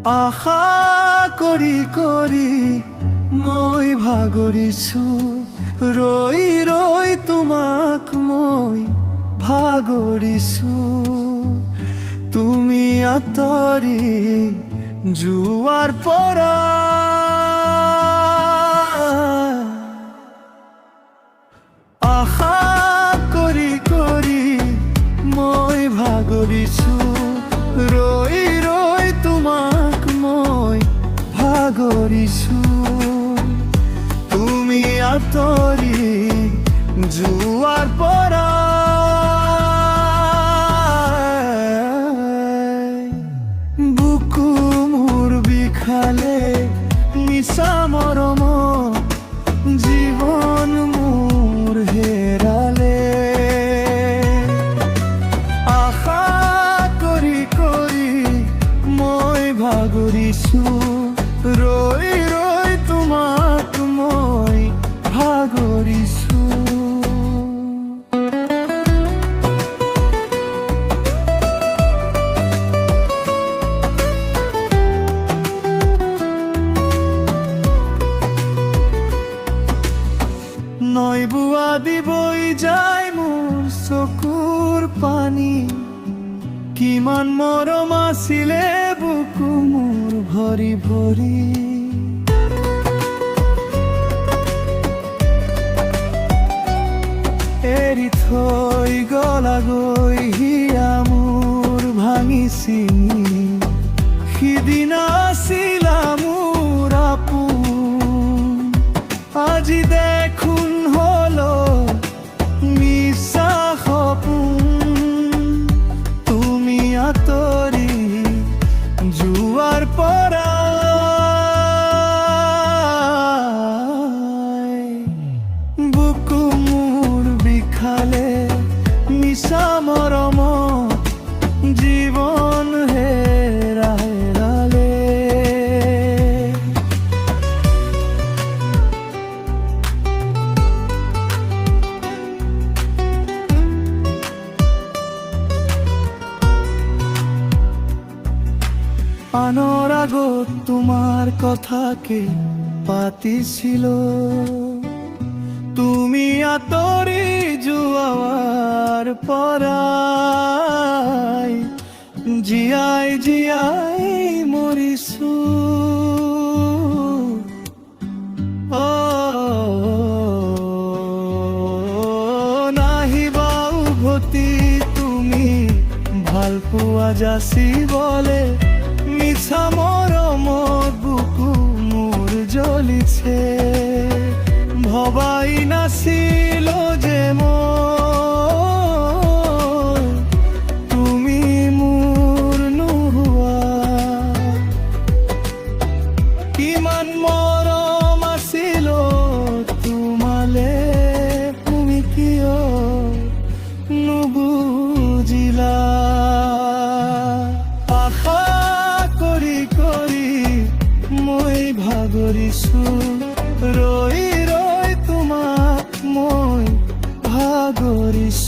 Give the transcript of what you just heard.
আশা কৰি কৰি মই ভাগৰিছো, ৰৈ ৰৈ তোমাক মই ভাগৰিছো। তুমি আঁতৰি যোৱাৰ পৰা আশা কৰি কৰি মই ভাগৰিছো, ৰৈ ৰৈ তোমাক মই ভাগৰিছো। তুমি আঁতৰি যোৱাৰ পৰা বুকু মোৰ বিষালে মিছা মৰম, জীৱন মোৰ হেৰালে। আশা কৰি কৰি মই ভাগৰিছো, ৰৈ ৰৈ তোমাক মই ভাগৰিছো। নৈ বোৱা দিবই যায় মোৰ চকুৰ পানী, কিমান মৰম আছিলে বুকু মোৰ ভৰি ভৰি। এৰি থৈ গলাগৈ হিয়া মোৰ ভাঙি চিঙি, সিদিনা আছিলা মোৰ আপোন, আজি দেখোন হলো মিছা সপোন। তুমি আঁতৰি যোৱাৰ পৰা বুকু মোৰ বিষালে মিছা মৰম, জীৱন হেৰালে। আনৰ আগত তোমাৰ কথাকে পাতিছিল, তুমি আঁতৰি যোৱাৰ পৰাই জীয়াই জীয়াই মৰিছো। নাহিবা উভতি তুমি ভাল পোৱা যাচিবলে, মিছা মৰমত বুকু মোৰ জ্বলিছে। ভবাই নাছিলো যে মই তুমি মোৰ নোহোৱা, কিমান মৰম আছিল তোমালে, তুমি কিয় নুবুজিলা। আশা কৰি কৰি মই ভাগৰিছো, ৰৈ ৰৈ তোমাক মই ভাগৰিছো।